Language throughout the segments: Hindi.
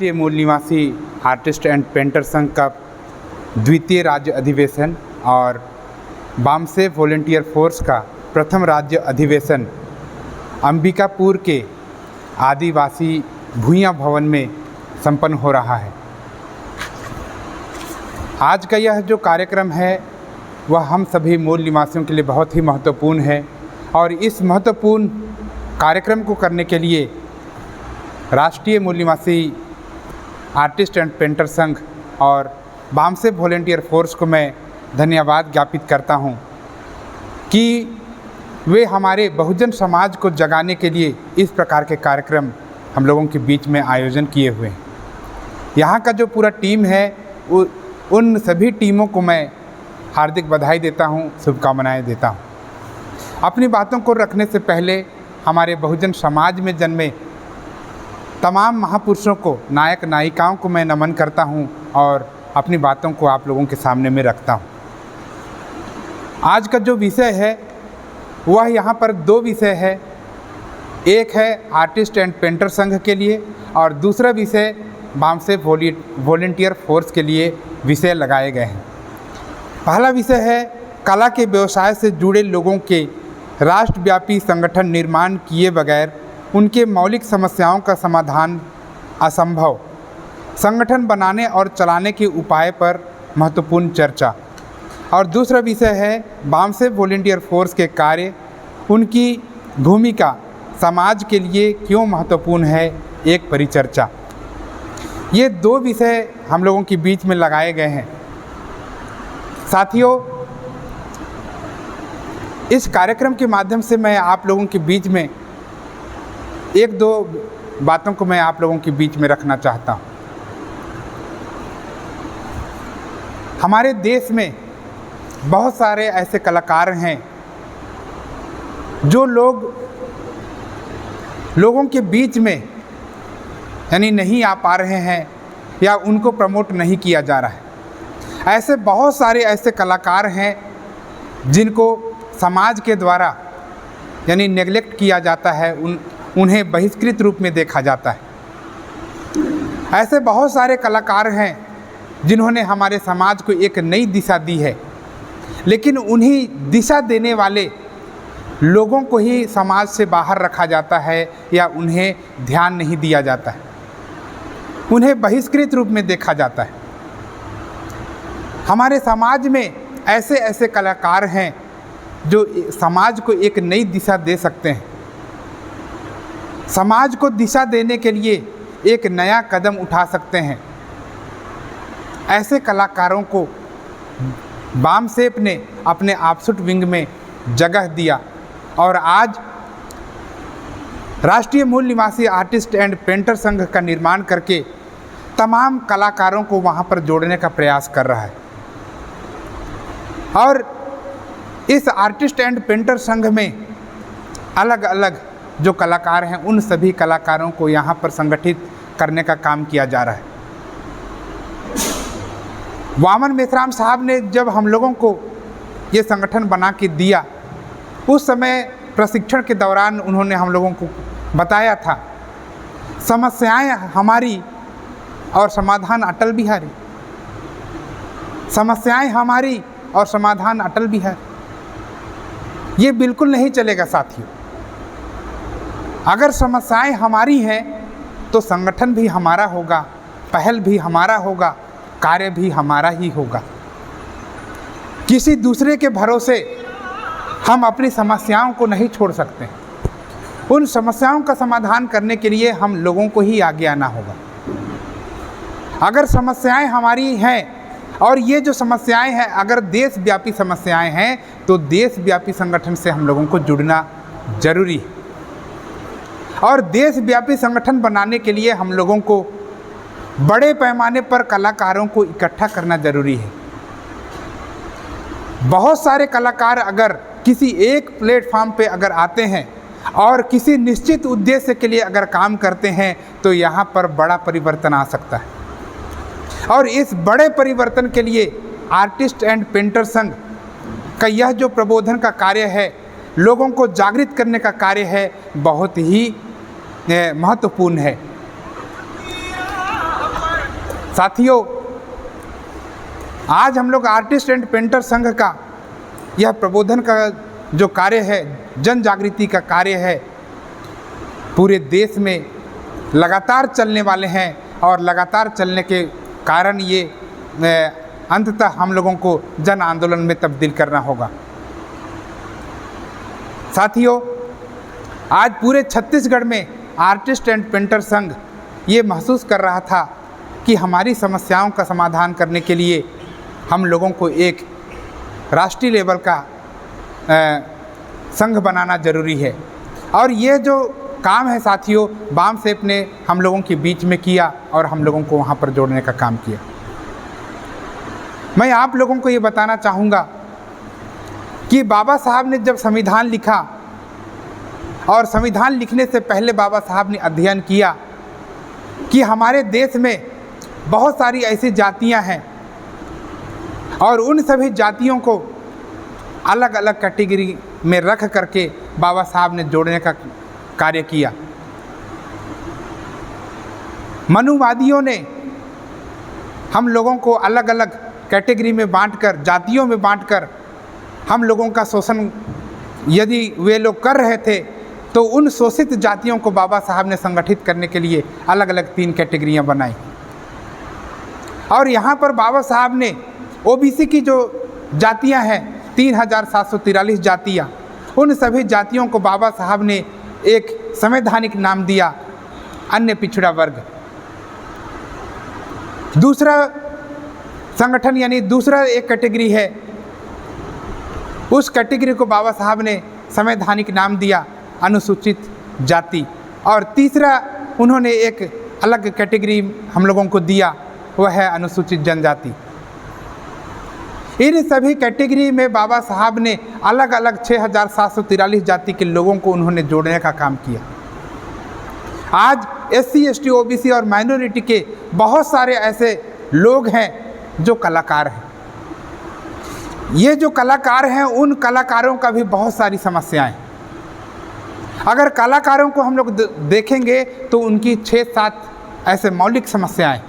राष्ट्रीय मूल निवासी आर्टिस्ट एंड पेंटर संघ का द्वितीय राज्य अधिवेशन और बामसेफ वॉलंटियर फोर्स का प्रथम राज्य अधिवेशन अंबिकापुर के आदिवासी भूइयाँ भवन में संपन्न हो रहा है। आज का यह जो कार्यक्रम है वह हम सभी मूल निवासियों के लिए बहुत ही महत्वपूर्ण है और इस महत्वपूर्ण कार्यक्रम को करने के लिए राष्ट्रीय मूल निवासी आर्टिस्ट एंड पेंटर संघ और बामसेफ वॉलंटियर फोर्स को मैं धन्यवाद ज्ञापित करता हूं कि वे हमारे बहुजन समाज को जगाने के लिए इस प्रकार के कार्यक्रम हम लोगों के बीच में आयोजन किए हुए हैं। यहाँ का जो पूरा टीम है उन सभी टीमों को मैं हार्दिक बधाई देता हूँ, शुभकामनाएं देता हूँ। अपनी बातों को रखने से पहले हमारे बहुजन समाज में जन्मे तमाम महापुरुषों को, नायक नायिकाओं को मैं नमन करता हूँ और अपनी बातों को आप लोगों के सामने में रखता हूँ। आज का जो विषय है वह यहाँ पर दो विषय है, एक है आर्टिस्ट एंड पेंटर संघ के लिए और दूसरा विषय बामसेफ वॉलंटियर फोर्स के लिए विषय लगाए गए हैं। पहला विषय है कला के व्यवसाय से जुड़े लोगों के राष्ट्रव्यापी संगठन निर्माण किए बगैर उनके मौलिक समस्याओं का समाधान असंभव, संगठन बनाने और चलाने के उपाय पर महत्वपूर्ण चर्चा। और दूसरा विषय है बामसेफ वॉलंटियर फोर्स के कार्य, उनकी भूमिका समाज के लिए क्यों महत्वपूर्ण है, एक परिचर्चा। ये दो विषय हम लोगों के बीच में लगाए गए हैं। साथियों, इस कार्यक्रम के माध्यम से मैं आप लोगों के बीच में एक दो बातों को मैं आप लोगों के बीच में रखना चाहता हूँ। हमारे देश में बहुत सारे ऐसे कलाकार हैं जो लोगों के बीच में यानी नहीं आ पा रहे हैं या उनको प्रमोट नहीं किया जा रहा है। ऐसे बहुत सारे ऐसे कलाकार हैं जिनको समाज के द्वारा यानी नेग्लेक्ट किया जाता है, उन्हें बहिष्कृत रूप में देखा जाता है। ऐसे बहुत सारे कलाकार हैं जिन्होंने हमारे समाज को एक नई दिशा दी है, लेकिन उन्हीं दिशा देने वाले लोगों को ही समाज से बाहर रखा जाता है या उन्हें ध्यान नहीं दिया जाता है, उन्हें बहिष्कृत रूप में देखा जाता है। हमारे समाज में ऐसे ऐसे कलाकार हैं जो समाज को एक नई दिशा दे सकते हैं, समाज को दिशा देने के लिए एक नया कदम उठा सकते हैं। ऐसे कलाकारों को बामसेफ ने अपने आउटसोर्स विंग में जगह दिया और आज राष्ट्रीय मूल निवासी आर्टिस्ट एंड पेंटर संघ का निर्माण करके तमाम कलाकारों को वहां पर जोड़ने का प्रयास कर रहा है। और इस आर्टिस्ट एंड पेंटर संघ में अलग अलग जो कलाकार हैं उन सभी कलाकारों को यहाँ पर संगठित करने का काम किया जा रहा है। वामन मेश्राम साहब ने जब हम लोगों को ये संगठन बना के दिया, उस समय प्रशिक्षण के दौरान उन्होंने हम लोगों को बताया था, समस्याएं हमारी और समाधान अटल बिहारी, समस्याएं हमारी और समाधान अटल बिहारी। ये बिल्कुल नहीं चलेगा साथियों। अगर समस्याएं हमारी हैं तो संगठन भी हमारा होगा, पहल भी हमारा होगा, कार्य भी हमारा ही होगा। किसी दूसरे के भरोसे हम अपनी समस्याओं को नहीं छोड़ सकते। उन समस्याओं का समाधान करने के लिए हम लोगों को ही आगे आना होगा। अगर समस्याएं हमारी हैं और ये जो समस्याएं हैं अगर देशव्यापी समस्याएं हैं तो देशव्यापी संगठन से हम लोगों को जुड़ना जरूरी है। और देशव्यापी संगठन बनाने के लिए हम लोगों को बड़े पैमाने पर कलाकारों को इकट्ठा करना जरूरी है। बहुत सारे कलाकार अगर किसी एक प्लेटफॉर्म पे अगर आते हैं और किसी निश्चित उद्देश्य के लिए अगर काम करते हैं तो यहाँ पर बड़ा परिवर्तन आ सकता है। और इस बड़े परिवर्तन के लिए आर्टिस्ट एंड पेंटर संघ का यह जो प्रबोधन का कार्य है, लोगों को जागृत करने का कार्य है, बहुत ही महत्वपूर्ण है। साथियों, आज हम लोग आर्टिस्ट एंड पेंटर संघ का यह प्रबोधन का जो कार्य है, जन जागृति का कार्य है, पूरे देश में लगातार चलने वाले हैं और लगातार चलने के कारण ये अंततः हम लोगों को जन आंदोलन में तब्दील करना होगा। साथियों, आज पूरे छत्तीसगढ़ में आर्टिस्ट एंड पेंटर संघ ये महसूस कर रहा था कि हमारी समस्याओं का समाधान करने के लिए हम लोगों को एक राष्ट्रीय लेवल का संघ बनाना ज़रूरी है। और ये जो काम है साथियों, बामसेफ ने हम लोगों के बीच में किया और हम लोगों को वहाँ पर जोड़ने का काम किया। मैं आप लोगों को ये बताना चाहूँगा कि बाबा साहब ने जब संविधान लिखा और संविधान लिखने से पहले बाबा साहब ने अध्ययन किया कि हमारे देश में बहुत सारी ऐसी जातियां हैं और उन सभी जातियों को अलग अलग कैटेगरी में रख करके बाबा साहब ने जोड़ने का कार्य किया। मनुवादियों ने हम लोगों को अलग अलग कैटेगरी में बांटकर, जातियों में बांटकर हम लोगों का शोषण यदि वे लोग कर रहे थे तो उन शोषित जातियों को बाबा साहब ने संगठित करने के लिए अलग अलग 3 कैटेगरियां बनाई। और यहाँ पर बाबा साहब ने ओबीसी की जो जातियां हैं 3743 जातियां, उन सभी जातियों को बाबा साहब ने एक संवैधानिक नाम दिया, अन्य पिछड़ा वर्ग। दूसरा संगठन यानी दूसरा एक कैटेगरी है, उस कैटेगरी को बाबा साहब ने संवैधानिक नाम दिया अनुसूचित जाति। और तीसरा उन्होंने एक अलग कैटेगरी हम लोगों को दिया, वह है अनुसूचित जनजाति। इन सभी कैटेगरी में बाबा साहब ने अलग अलग 6743 जाति के लोगों को उन्होंने जोड़ने का काम किया। आज SC, ST, OBC और माइनॉरिटी के बहुत सारे ऐसे लोग हैं जो कलाकार हैं। ये जो कलाकार हैं, उन कलाकारों का भी बहुत सारी समस्याएं। अगर कलाकारों को हम लोग देखेंगे तो उनकी 6-7 ऐसे मौलिक समस्याएं,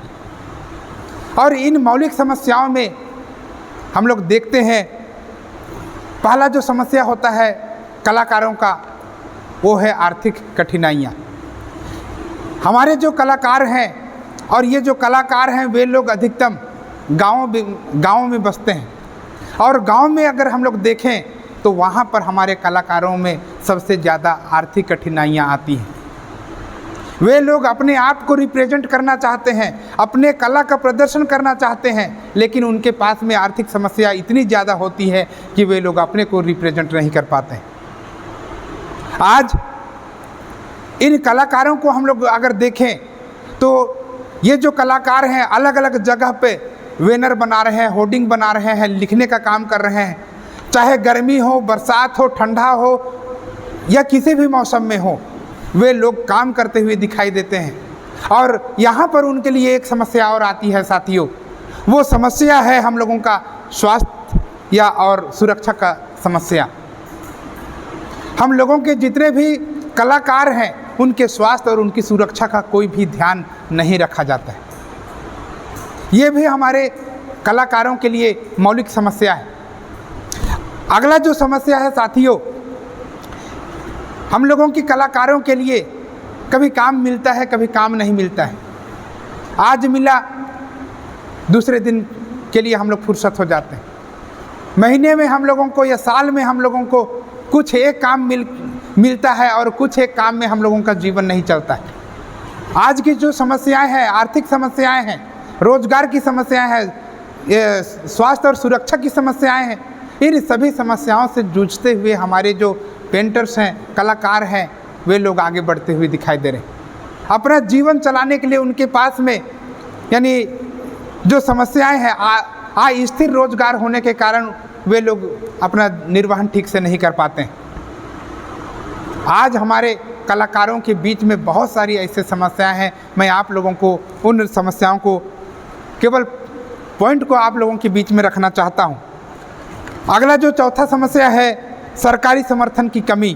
और इन मौलिक समस्याओं में हम लोग देखते हैं पहला जो समस्या होता है कलाकारों का, वो है आर्थिक कठिनाइयाँ। हमारे जो कलाकार हैं, और ये जो कलाकार हैं वे लोग अधिकतम गाँव में बसते हैं, और गांव में अगर हम लोग देखें तो वहाँ पर हमारे कलाकारों में सबसे ज़्यादा आर्थिक कठिनाइयाँ आती हैं। वे लोग अपने आप को रिप्रेजेंट करना चाहते हैं, अपने कला का प्रदर्शन करना चाहते हैं, लेकिन उनके पास में आर्थिक समस्या इतनी ज़्यादा होती है कि वे लोग अपने को रिप्रेजेंट नहीं कर पाते हैं। आज इन कलाकारों को हम लोग अगर देखें तो ये जो कलाकार हैं अलग अलग जगह पे बैनर बना रहे हैं, होर्डिंग बना रहे हैं, लिखने का काम कर रहे हैं, चाहे गर्मी हो, बरसात हो, ठंडा हो या किसी भी मौसम में हो, वे लोग काम करते हुए दिखाई देते हैं। और यहाँ पर उनके लिए एक समस्या और आती है साथियों, वो समस्या है हम लोगों का स्वास्थ्य या और सुरक्षा का समस्या। हम लोगों के जितने भी कलाकार हैं उनके स्वास्थ्य और उनकी सुरक्षा का कोई भी ध्यान नहीं रखा जाता है। ये भी हमारे कलाकारों के लिए मौलिक समस्या है। अगला जो समस्या है साथियों, हम लोगों की कलाकारों के लिए कभी काम मिलता है, कभी काम नहीं मिलता है। आज मिला, दूसरे दिन के लिए हम लोग फुर्सत हो जाते हैं। महीने में हम लोगों को या साल में हम लोगों को कुछ एक काम मिलता है और कुछ एक काम में हम लोगों का जीवन नहीं चलता है। आज की जो समस्याएं हैं, आर्थिक समस्याएं हैं, रोजगार की समस्याएं हैं, स्वास्थ्य और सुरक्षा की समस्याएं हैं, इन सभी समस्याओं से जूझते हुए हमारे जो पेंटर्स हैं, कलाकार हैं, वे लोग आगे बढ़ते हुए दिखाई दे रहे हैं। अपना जीवन चलाने के लिए उनके पास में यानी जो समस्याएं हैं, अस्थिर रोजगार होने के कारण वे लोग अपना निर्वहन ठीक से नहीं कर पाते हैं। आज हमारे कलाकारों के बीच में बहुत सारी ऐसी समस्याएं हैं। मैं आप लोगों को उन समस्याओं को केवल पॉइंट को आप लोगों के बीच में रखना चाहता हूं। अगला जो चौथा समस्या है सरकारी समर्थन की कमी।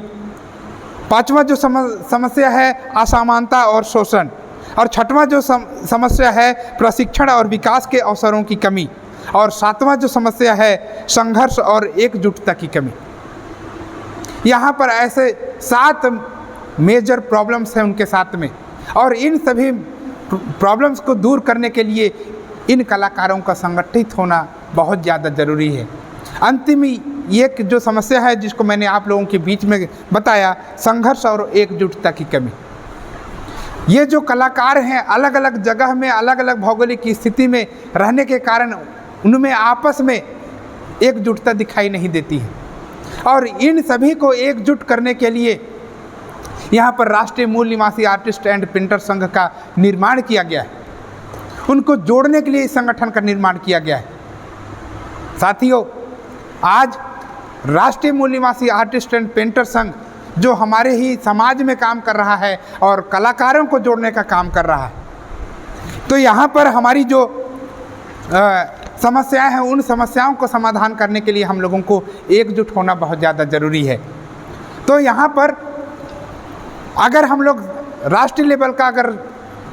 पांचवा जो समस्या है असमानता और शोषण। और छठवां जो समस्या है प्रशिक्षण और विकास के अवसरों की कमी, और सातवां जो समस्या है संघर्ष और एकजुटता की कमी। यहाँ पर ऐसे 7 मेजर प्रॉब्लम्स हैं उनके साथ में, और इन सभी प्रॉब्लम्स को दूर करने के लिए इन कलाकारों का संगठित होना बहुत ज़्यादा ज़रूरी है। अंतिम एक जो समस्या है जिसको मैंने आप लोगों के बीच में बताया, संघर्ष और एकजुटता की कमी। ये जो कलाकार हैं अलग अलग जगह में अलग अलग भौगोलिक स्थिति में रहने के कारण उनमें आपस में एकजुटता दिखाई नहीं देती है, और इन सभी को एकजुट करने के लिए यहाँ पर राष्ट्रीय मूल निवासी आर्टिस्ट एंड पेंटर संघ का निर्माण किया गया है। उनको जोड़ने के लिए इस संगठन का निर्माण किया गया है। साथियों, आज राष्ट्रीय मूल निवासी आर्टिस्ट एंड पेंटर संघ जो हमारे ही समाज में काम कर रहा है और कलाकारों को जोड़ने का काम कर रहा है, तो यहाँ पर हमारी जो समस्याएं हैं उन समस्याओं को समाधान करने के लिए हम लोगों को एकजुट होना बहुत ज़्यादा ज़रूरी है। तो यहाँ पर अगर हम लोग राष्ट्रीय लेवल का अगर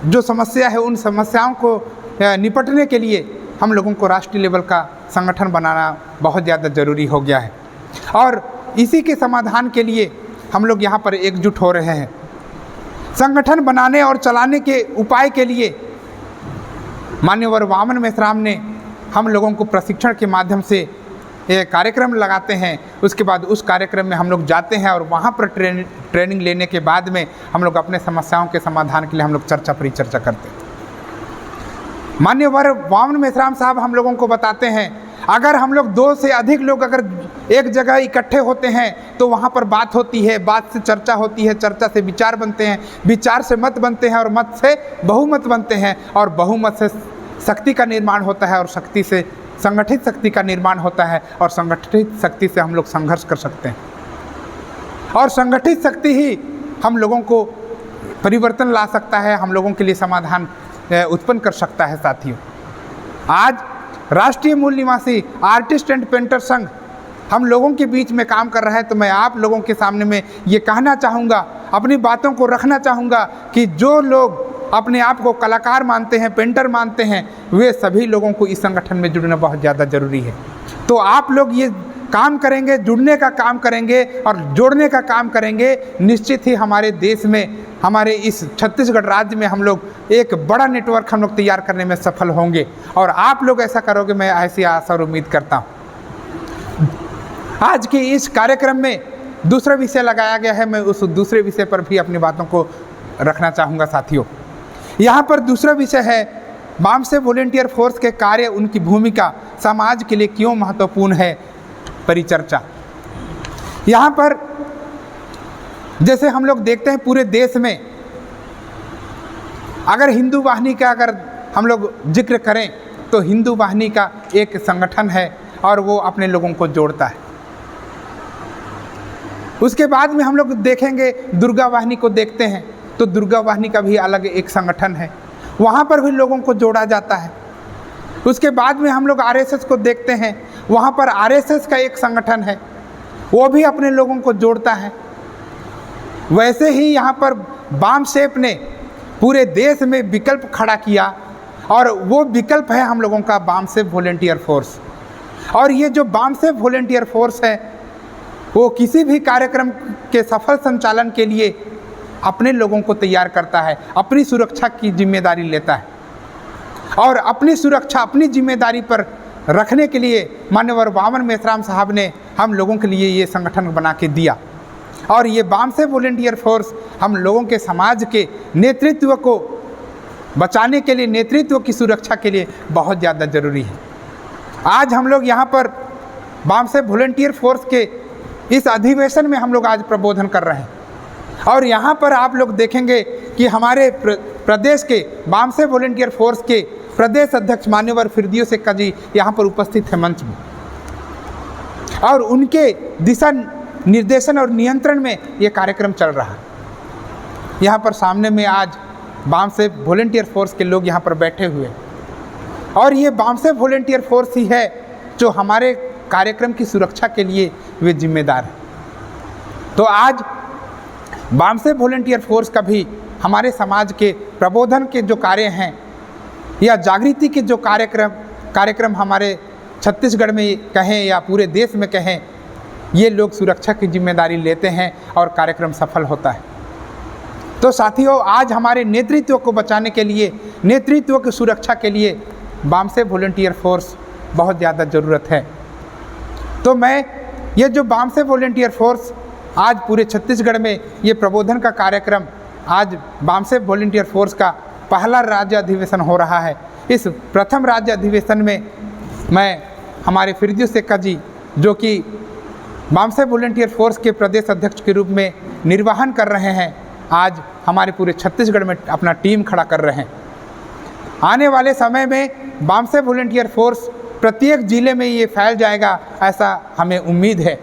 जो समस्या है उन समस्याओं को निपटने के लिए हम लोगों को राष्ट्रीय लेवल का संगठन बनाना बहुत ज़्यादा ज़रूरी हो गया है, और इसी के समाधान के लिए हम लोग यहाँ पर एकजुट हो रहे हैं। संगठन बनाने और चलाने के उपाय के लिए मान्यवर वामन मेश्राम ने हम लोगों को प्रशिक्षण के माध्यम से ये कार्यक्रम लगाते हैं। उसके बाद उस कार्यक्रम में हम लोग जाते हैं और वहाँ पर ट्रेनिंग लेने के बाद में हम लोग अपने समस्याओं के समाधान के लिए हम लोग चर्चा परिचर्चा करते हैं। मान्यवर वामन मेश्राम साहब हम लोगों को बताते हैं, अगर हम लोग 2 से अधिक लोग अगर एक जगह इकट्ठे होते हैं तो वहाँ पर बात होती है, बात से चर्चा होती है, चर्चा से विचार बनते हैं, विचार से मत बनते हैं और मत से बहुमत बनते हैं, और बहुमत से शक्ति का निर्माण होता है, और शक्ति से संगठित शक्ति का निर्माण होता है, और संगठित शक्ति से हम लोग संघर्ष कर सकते हैं, और संगठित शक्ति ही हम लोगों को परिवर्तन ला सकता है, हम लोगों के लिए समाधान उत्पन्न कर सकता है। साथियों, आज राष्ट्रीय मूल निवासी आर्टिस्ट एंड पेंटर संघ हम लोगों के बीच में काम कर रहा है, तो मैं आप लोगों के सामने में ये कहना चाहूँगा, अपनी बातों को रखना चाहूँगा कि जो लोग अपने आप को कलाकार मानते हैं, पेंटर मानते हैं, वे सभी लोगों को इस संगठन में जुड़ना बहुत ज़्यादा ज़रूरी है। तो आप लोग ये काम करेंगे, जुड़ने का काम करेंगे और जोड़ने का काम करेंगे, निश्चित ही हमारे देश में, हमारे इस छत्तीसगढ़ राज्य में हम लोग एक बड़ा नेटवर्क हम लोग तैयार करने में सफल होंगे, और आप लोग ऐसा करोगे, मैं ऐसी आशा और उम्मीद करता हूँ। आज के इस कार्यक्रम में दूसरा विषय लगाया गया है, मैं उस दूसरे विषय पर भी अपनी बातों को रखना चाहूँगा। साथियों, यहाँ पर दूसरा विषय है वामसे वॉलेंटियर फोर्स के कार्य, उनकी भूमिका समाज के लिए क्यों महत्वपूर्ण है, परिचर्चा। यहाँ पर जैसे हम लोग देखते हैं पूरे देश में, अगर हिंदू वाहिनी का अगर हम लोग जिक्र करें तो हिंदू वाहिनी का एक संगठन है और वो अपने लोगों को जोड़ता है। उसके बाद में हम लोग देखेंगे दुर्गा वाहिनी को देखते हैं तो दुर्गा वाहिनी का भी अलग एक संगठन है, वहाँ पर भी लोगों को जोड़ा जाता है। उसके बाद में हम लोग आरएसएस को देखते हैं, वहाँ पर आरएसएस का एक संगठन है, वो भी अपने लोगों को जोड़ता है। वैसे ही यहाँ पर वामसेप ने पूरे देश में विकल्प खड़ा किया और वो विकल्प है हम लोगों का वामसेप वॉलेंटियर फोर्स। और ये जो वामसेप वॉलेंटियर फोर्स है वो किसी भी कार्यक्रम के सफल संचालन के लिए अपने लोगों को तैयार करता है, अपनी सुरक्षा की जिम्मेदारी लेता है और अपनी सुरक्षा अपनी जिम्मेदारी पर रखने के लिए माननीय वामन मेश्राम साहब ने हम लोगों के लिए ये संगठन बना के दिया। और ये वामसेप वॉलेंटियर फोर्स हम लोगों के समाज के नेतृत्व को बचाने के लिए, नेतृत्व की सुरक्षा के लिए बहुत ज़्यादा ज़रूरी है। आज हम लोग यहाँ पर वामसेप वॉलेंटियर फोर्स के इस अधिवेशन में हम लोग आज प्रबोधन कर रहे हैं और यहाँ पर आप लोग देखेंगे कि हमारे प्रदेश के वामसेप वॉलेंटियर फोर्स के प्रदेश अध्यक्ष मान्यवर फिरदियो सेक्का जी यहाँ पर उपस्थित हैं मंच में, और उनके दिशा निर्देशन और नियंत्रण में ये कार्यक्रम चल रहा है। यहाँ पर सामने में आज वामसेप वॉलेंटियर फोर्स के लोग यहाँ पर बैठे हुए हैं और ये वामसेप वॉलेंटियर फोर्स ही है जो हमारे कार्यक्रम की सुरक्षा के लिए वे जिम्मेदार हैं। तो आज वामसेप वॉलेंटियर फोर्स का भी हमारे समाज के प्रबोधन के जो कार्य हैं या जागृति के जो कार्यक्रम हमारे छत्तीसगढ़ में कहें या पूरे देश में कहें, ये लोग सुरक्षा की जिम्मेदारी लेते हैं और कार्यक्रम सफल होता है। तो साथियों, आज हमारे नेतृत्व को बचाने के लिए, नेतृत्व की सुरक्षा के लिए बामसेफ वॉलंटियर फोर्स बहुत ज़्यादा ज़रूरत है। तो मैं ये जो बामसेफ वॉलंटियर फोर्स आज पूरे छत्तीसगढ़ में ये प्रबोधन का कार्यक्रम, आज बामसेफ वॉलंटियर फोर्स का पहला राज्य अधिवेशन हो रहा है। इस प्रथम राज्य अधिवेशन में मैं हमारे फिरजू सेक्का जी, जो कि बामसेफ वॉलंटियर फोर्स के प्रदेश अध्यक्ष के रूप में निर्वहन कर रहे हैं, आज हमारे पूरे छत्तीसगढ़ में अपना टीम खड़ा कर रहे हैं। आने वाले समय में बामसेफ वॉलंटियर फोर्स प्रत्येक ज़िले में ये फैल जाएगा, ऐसा हमें उम्मीद है।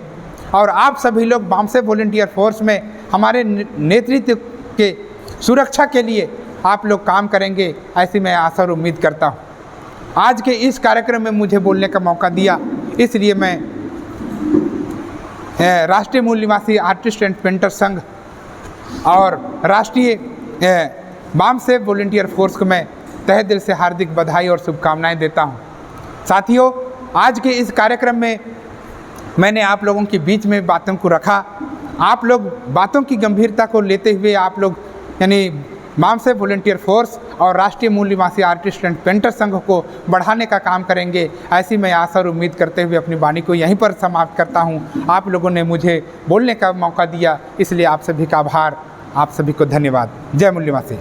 और आप सभी लोग बामसेफ वॉलंटियर फोर्स में हमारे नेतृत्व के सुरक्षा के लिए आप लोग काम करेंगे, ऐसी मैं आशा और उम्मीद करता हूँ। आज के इस कार्यक्रम में मुझे बोलने का मौका दिया, इसलिए मैं राष्ट्रीय मूल निवासी आर्टिस्ट एंड पेंटर संघ और राष्ट्रीय बामसेफ वॉलंटियर फोर्स को मैं तहे दिल से हार्दिक बधाई और शुभकामनाएं देता हूं। साथियों, आज के इस कार्यक्रम में मैंने आप लोगों के बीच में बातों को रखा। आप लोग बातों की गंभीरता को लेते हुए आप लोग यानी बामसेफ वॉलंटियर फोर्स और राष्ट्रीय मूल निवासी आर्टिस्ट एंड पेंटर संघ को बढ़ाने का काम करेंगे, ऐसी मैं आशा और उम्मीद करते हुए अपनी वाणी को यहीं पर समाप्त करता हूं। आप लोगों ने मुझे बोलने का मौका दिया, इसलिए आप सभी का आभार, आप सभी को धन्यवाद। जय मूल निवासी।